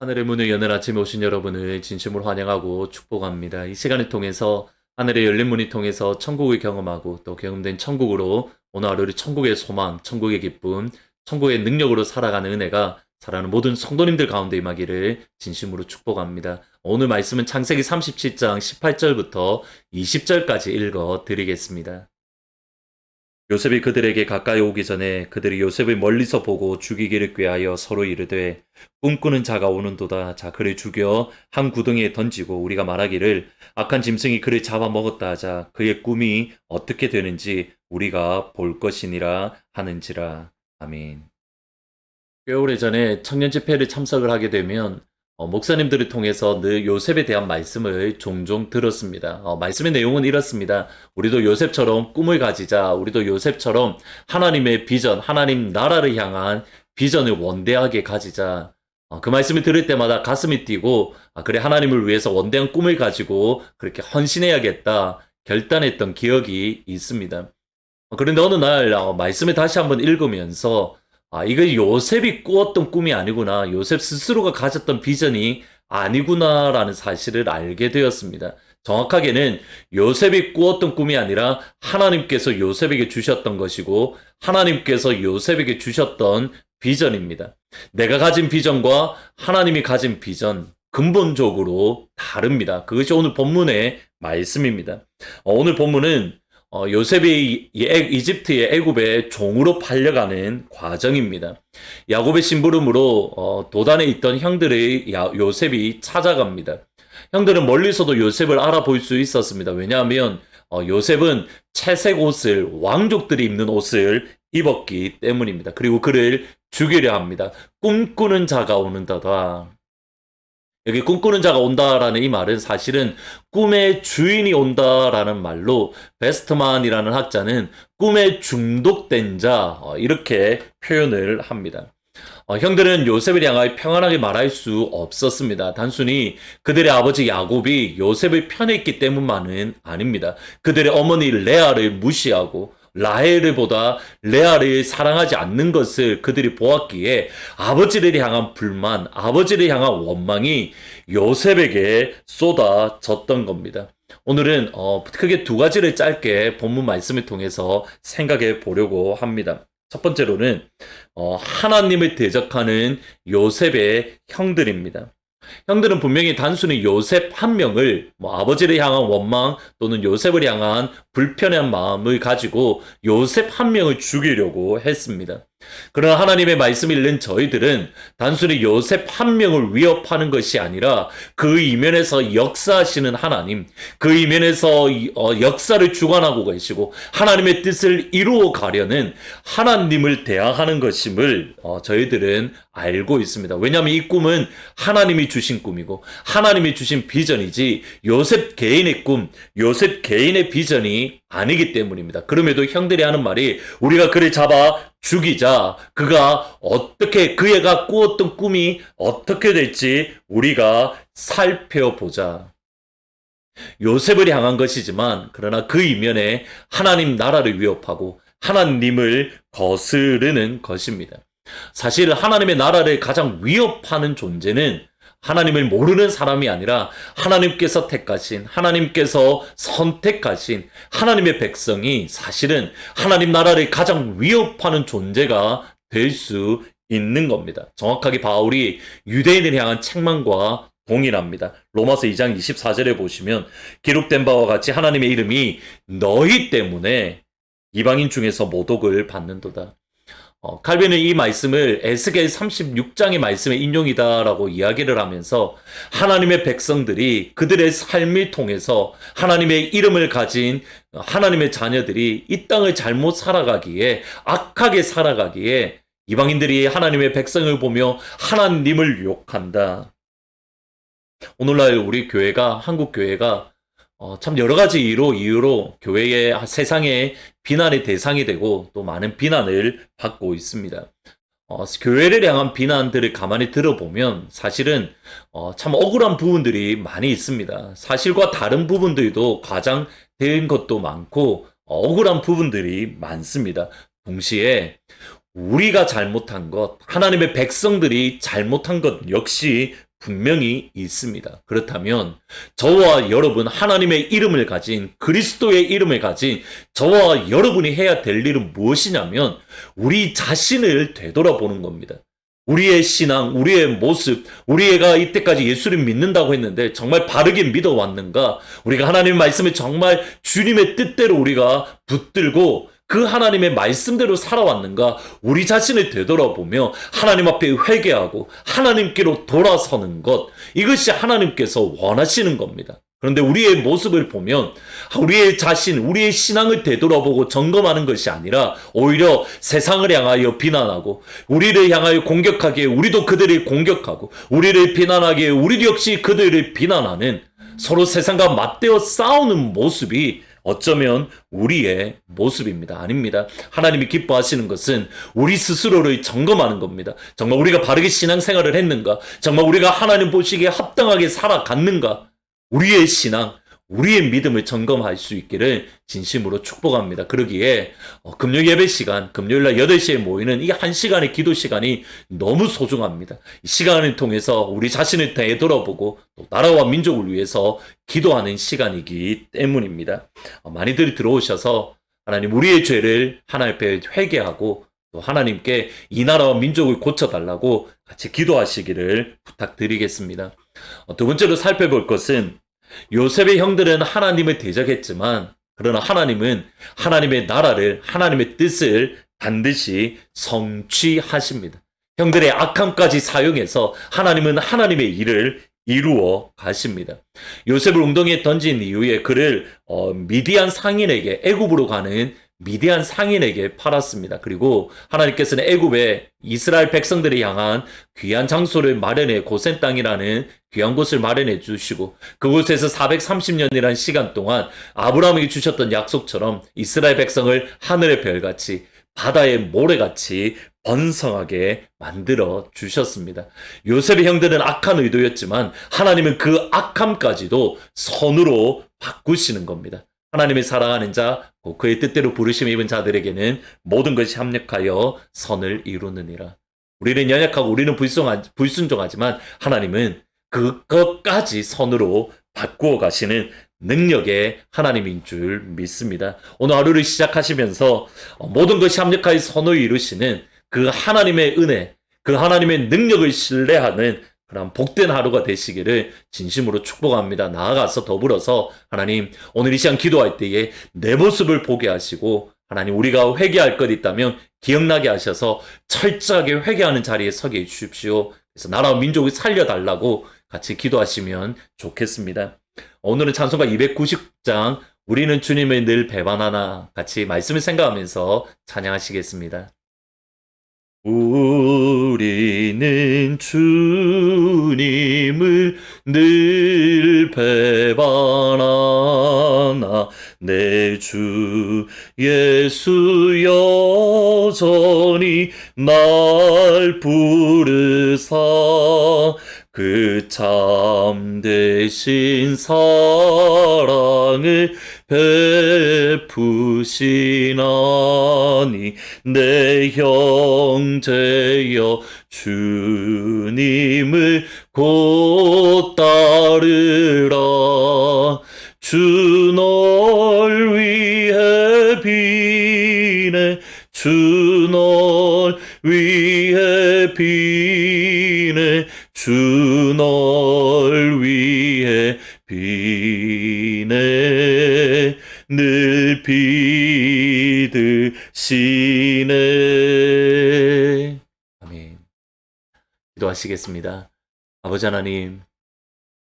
하늘의 문을 여는 아침에 오신 여러분을 진심으로 환영하고 축복합니다. 이 시간을 통해서 하늘의 열린 문을 통해서 천국을 경험하고 또 경험된 천국으로 오늘 하루를 천국의 소망, 천국의 기쁨, 천국의 능력으로 살아가는 은혜가 사랑하는 모든 성도님들 가운데 임하기를 진심으로 축복합니다. 오늘 말씀은 창세기 37장 18절부터 20절까지 읽어 드리겠습니다. 요셉이 그들에게 가까이 오기 전에 그들이 요셉을 멀리서 보고 죽이기를 꾀하여 서로 이르되 꿈꾸는 자가 오는도다. 자, 그를 죽여 한 구덩이에 던지고 우리가 말하기를 악한 짐승이 그를 잡아먹었다 하자. 그의 꿈이 어떻게 되는지 우리가 볼 것이니라 하는지라. 아멘. 꽤 오래전에 청년 집회를 참석을 하게 되면 목사님들을 통해서 늘 요셉에 대한 말씀을 종종 들었습니다. 말씀의 내용은 이렇습니다. 우리도 요셉처럼 꿈을 가지자. 우리도 요셉처럼 하나님의 비전, 하나님 나라를 향한 비전을 원대하게 가지자. 그 말씀을 들을 때마다 가슴이 뛰고 그래 하나님을 위해서 원대한 꿈을 가지고 그렇게 헌신해야겠다 결단했던 기억이 있습니다. 그런데 어느 날 말씀을 다시 한번 읽으면서 이거 요셉이 꾸었던 꿈이 아니구나. 요셉 스스로가 가졌던 비전이 아니구나라는 사실을 알게 되었습니다. 정확하게는 요셉이 꾸었던 꿈이 아니라 하나님께서 요셉에게 주셨던 것이고 하나님께서 요셉에게 주셨던 비전입니다. 내가 가진 비전과 하나님이 가진 비전 근본적으로 다릅니다. 그것이 오늘 본문의 말씀입니다. 오늘 본문은 요셉이 이집트의 애굽의 종으로 팔려가는 과정입니다. 야곱의 심부름으로 도단에 있던 형들의 요셉이 찾아갑니다. 형들은 멀리서도 요셉을 알아볼 수 있었습니다. 왜냐하면 요셉은 채색 옷을 왕족들이 입는 옷을 입었기 때문입니다. 그리고 그를 죽이려 합니다. 꿈꾸는 자가 오는다다. 여기 꿈꾸는 자가 온다라는 이 말은 사실은 꿈의 주인이 온다라는 말로 베스트만이라는 학자는 꿈에 중독된 자 이렇게 표현을 합니다. 형들은 요셉을 향하여 평안하게 말할 수 없었습니다. 단순히 그들의 아버지 야곱이 요셉을 편했기 때문만은 아닙니다. 그들의 어머니 레아를 무시하고 라헬을 보다 레아를 사랑하지 않는 것을 그들이 보았기에 아버지를 향한 불만, 아버지를 향한 원망이 요셉에게 쏟아졌던 겁니다. 오늘은 크게 두 가지를 짧게 본문 말씀을 통해서 생각해 보려고 합니다. 첫 번째로는 하나님을 대적하는 요셉의 형들입니다. 형들은 분명히 단순히 요셉 한 명을 아버지를 향한 원망 또는 요셉을 향한 불편한 마음을 가지고 요셉 한 명을 죽이려고 했습니다. 그러나 하나님의 말씀을 읽는 저희들은 단순히 요셉 한 명을 위협하는 것이 아니라 그 이면에서 역사하시는 하나님, 그 이면에서 역사를 주관하고 계시고 하나님의 뜻을 이루어 가려는 하나님을 대항하는 것임을 저희들은 알고 있습니다. 왜냐하면 이 꿈은 하나님이 주신 꿈이고 하나님이 주신 비전이지 요셉 개인의 꿈, 요셉 개인의 비전이 아니기 때문입니다. 그럼에도 형들이 하는 말이 우리가 그를 잡아 죽이자. 그애가 꾸었던 꿈이 어떻게 될지 우리가 살펴보자. 요셉을 향한 것이지만 그러나 그 이면에 하나님 나라를 위협하고 하나님을 거스르는 것입니다. 사실 하나님의 나라를 가장 위협하는 존재는 하나님을 모르는 사람이 아니라 하나님께서 택하신, 하나님께서 선택하신 하나님의 백성이 사실은 하나님 나라를 가장 위협하는 존재가 될 수 있는 겁니다. 정확하게 바울이 유대인을 향한 책망과 동일합니다. 로마서 2장 24절에 보시면 기록된 바와 같이 하나님의 이름이 너희 때문에 이방인 중에서 모독을 받는도다. 칼빈은 이 말씀을 에스겔 36장의 말씀의 인용이다라고 이야기를 하면서 하나님의 백성들이 그들의 삶을 통해서 하나님의 이름을 가진 하나님의 자녀들이 이 땅을 잘못 살아가기에 악하게 살아가기에 이방인들이 하나님의 백성을 보며 하나님을 욕한다. 오늘날 우리 교회가 한국 교회가 참 여러 가지 이유로 교회의 세상의 비난의 대상이 되고 또 많은 비난을 받고 있습니다. 교회를 향한 비난들을 가만히 들어보면 사실은 참 억울한 부분들이 많이 있습니다. 사실과 다른 부분들도 과장된 것도 많고 억울한 부분들이 많습니다. 동시에 우리가 잘못한 것, 하나님의 백성들이 잘못한 것 역시 분명히 있습니다. 그렇다면 저와 여러분, 하나님의 이름을 가진, 그리스도의 이름을 가진 저와 여러분이 해야 될 일은 무엇이냐면 우리 자신을 되돌아보는 겁니다. 우리의 신앙, 우리의 모습, 우리가 이때까지 예수를 믿는다고 했는데 정말 바르게 믿어왔는가? 우리가 하나님의 말씀을 정말 주님의 뜻대로 우리가 붙들고 그 하나님의 말씀대로 살아왔는가? 우리 자신을 되돌아보며 하나님 앞에 회개하고 하나님께로 돌아서는 것, 이것이 하나님께서 원하시는 겁니다. 그런데 우리의 모습을 보면 우리의 자신, 우리의 신앙을 되돌아보고 점검하는 것이 아니라 오히려 세상을 향하여 비난하고 우리를 향하여 공격하기에 우리도 그들을 공격하고 우리를 비난하기에 우리 역시 그들을 비난하는, 서로 세상과 맞대어 싸우는 모습이 어쩌면 우리의 모습입니다. 아닙니다. 하나님이 기뻐하시는 것은 우리 스스로를 점검하는 겁니다. 정말 우리가 바르게 신앙생활을 했는가? 정말 우리가 하나님 보시기에 합당하게 살아갔는가? 우리의 신앙, 우리의 믿음을 점검할 수 있기를 진심으로 축복합니다. 그러기에 금요 예배 시간, 금요일날 8시에 모이는 이 1시간의 기도 시간이 너무 소중합니다. 이 시간을 통해서 우리 자신을 되돌아보고 또 나라와 민족을 위해서 기도하는 시간이기 때문입니다. 많이들 들어오셔서 하나님, 우리의 죄를 하나님 앞에 회개하고 또 하나님께 이 나라와 민족을 고쳐달라고 같이 기도하시기를 부탁드리겠습니다. 두 번째로 살펴볼 것은 요셉의 형들은 하나님을 대적했지만 그러나 하나님은 하나님의 나라를, 하나님의 뜻을 반드시 성취하십니다. 형들의 악함까지 사용해서 하나님은 하나님의 일을 이루어 가십니다. 요셉을 웅덩이에 던진 이후에 그를 미디안 상인에게, 애굽으로 가는 미디안 상인에게 팔았습니다. 그리고 하나님께서는 애굽에 이스라엘 백성들을 향한 귀한 장소를 마련해, 고센 땅이라는 귀한 곳을 마련해 주시고 그곳에서 430년이라는 시간 동안 아브라함에게 주셨던 약속처럼 이스라엘 백성을 하늘의 별같이 바다의 모래같이 번성하게 만들어 주셨습니다. 요셉의 형들은 악한 의도였지만 하나님은 그 악함까지도 선으로 바꾸시는 겁니다. 하나님의 사랑하는 자, 그의 뜻대로 부르심 입은 자들에게는 모든 것이 합력하여 선을 이루느니라. 우리는 연약하고 우리는 불순종하지만 하나님은 그것까지 선으로 바꾸어 가시는 능력의 하나님인 줄 믿습니다. 오늘 하루를 시작하시면서 모든 것이 합력하여 선을 이루시는 그 하나님의 은혜, 그 하나님의 능력을 신뢰하는 그런 복된 하루가 되시기를 진심으로 축복합니다. 나아가서 더불어서 하나님, 오늘 이 시간 기도할 때에 내 모습을 보게 하시고 하나님, 우리가 회개할 것 있다면 기억나게 하셔서 철저하게 회개하는 자리에 서게 해주십시오. 그래서 나라와 민족을 살려달라고 같이 기도하시면 좋겠습니다. 오늘은 찬송가 290장 우리는 주님을 늘 배반하나 같이 말씀을 생각하면서 찬양하시겠습니다. 우리는 주님을 늘 배반하나 내 주 예수 여전히 날 부르사 그 참되신 사랑을 베푸시나니 내 형제여 주님을 곧 따르라. 주 널 위해 비네 주 널 위해 비네 주 널 위해 비네 늘 비드시네. 아멘. 기도하시겠습니다. 아버지 하나님,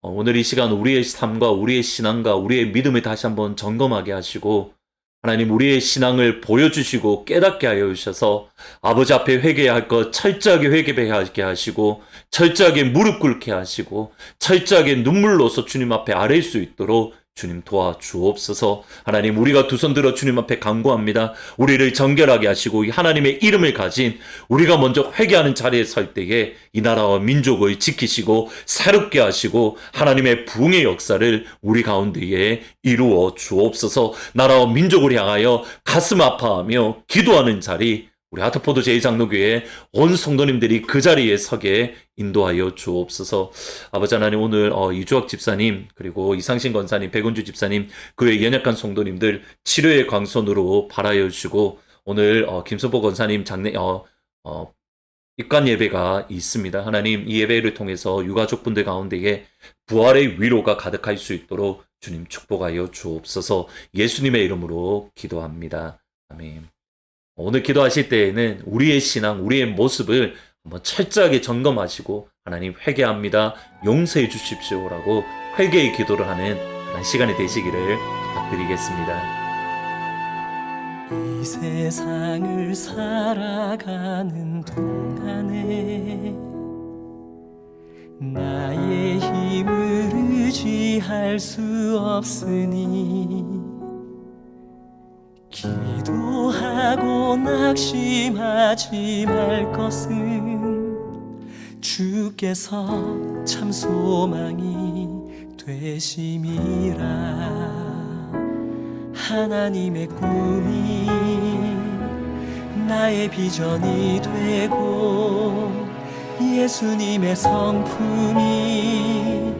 오늘 이 시간 우리의 삶과 우리의 신앙과 우리의 믿음을 다시 한번 점검하게 하시고 하나님, 우리의 신앙을 보여주시고 깨닫게 하여 주셔서 아버지 앞에 회개해야 할 것 철저하게 회개하게 하시고 철저하게 무릎 꿇게 하시고 철저하게 눈물로서 주님 앞에 아뢰일 수 있도록 주님 도와주옵소서. 하나님, 우리가 두 손 들어 주님 앞에 간구합니다. 우리를 정결하게 하시고 이 하나님의 이름을 가진 우리가 먼저 회개하는 자리에 설 때에 이 나라와 민족을 지키시고 새롭게 하시고 하나님의 부흥의 역사를 우리 가운데에 이루어 주옵소서. 나라와 민족을 향하여 가슴 아파하며 기도하는 자리 우리 하트포드 제2장로교회 온 성도님들이 그 자리에 서게 인도하여 주옵소서. 아버지 하나님, 오늘 이주학 집사님, 그리고 이상신 권사님, 백은주 집사님, 그 외 연약한 성도님들 치료의 광선으로 발하여 주시고, 오늘 김선보 권사님 입관 예배가 있습니다. 하나님, 이 예배를 통해서 유가족분들 가운데에 부활의 위로가 가득할 수 있도록 주님 축복하여 주옵소서. 예수님의 이름으로 기도합니다. 아멘. 오늘 기도하실 때에는 우리의 신앙, 우리의 모습을 한번 철저하게 점검하시고, 하나님 회개합니다, 용서해 주십시오라고 회개의 기도를 하는 그런 시간이 되시기를 부탁드리겠습니다. 이 세상을 살아가는 동안에 나의 힘을 의지할 수 없으니 기도하고 낙심하지 말 것은 주께서 참 소망이 되심이라. 하나님의 꿈이 나의 비전이 되고 예수님의 성품이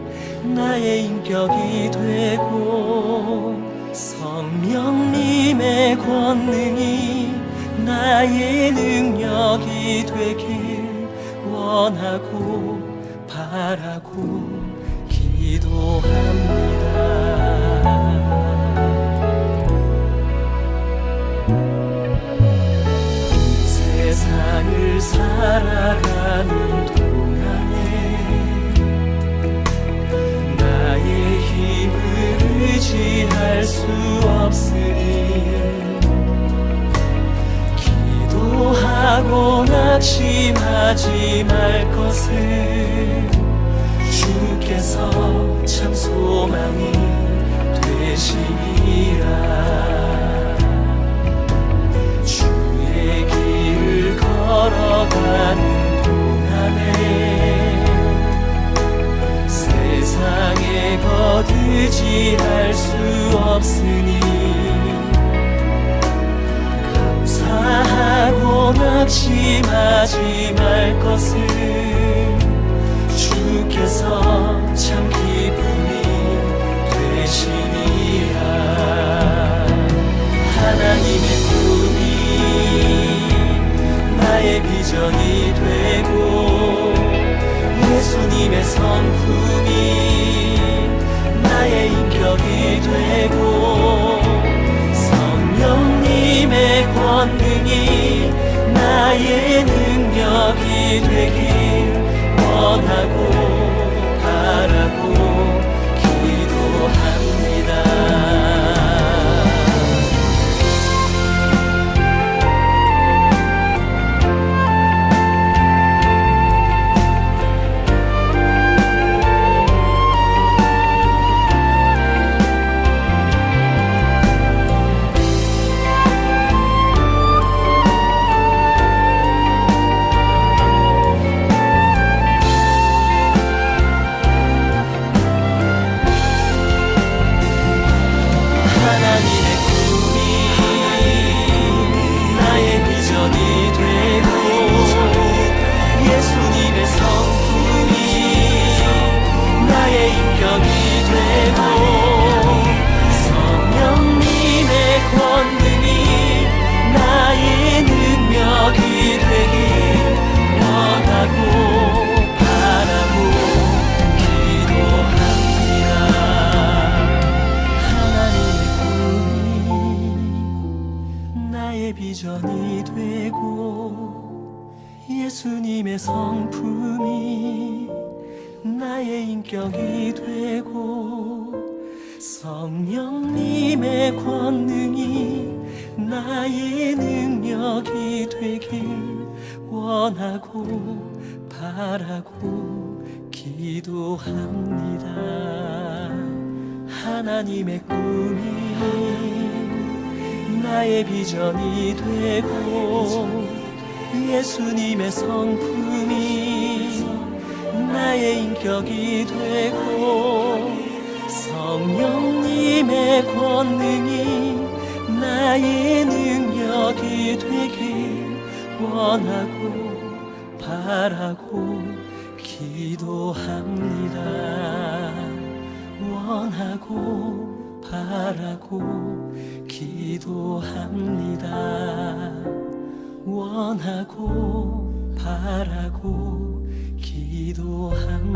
나의 인격이 되고 성령님의 권능이 나의 능력이 되길 원하고 바라고 기도합니다. 세상을 살아가는 동안에 나의 힘을 의지할 수 없으니 기도하고 낙심하지 말 것을 주께서 참 소망이 되시리라. 주의 길을 걸어가는 동안에 세상에 거두지할 수 없으니 감사하고 낙심하지 말 것을 주께서 참 기쁨이 되시니라. 하나님의 꿈이 나의 비전이 되고 예수님의 성품이 나의 인격이 되고 성령님의 권능이 나의 능력이 되길 원하고 바라고 기도합니다. 비전이 되고 예수님의 성품이 나의 인격이 되고 성령님의 권능이 나의 능력이 되길 원하고 바라고 기도합니다. 하나님의 꿈이 나의 비전이 되고 예수님의 성품이 나의 인격이 되고 성령님의 권능이 나의 능력이 되길 원하고 바라고 기도합니다. 원하고 바라고 기도합니다. 원하고 바라고 기도합니다.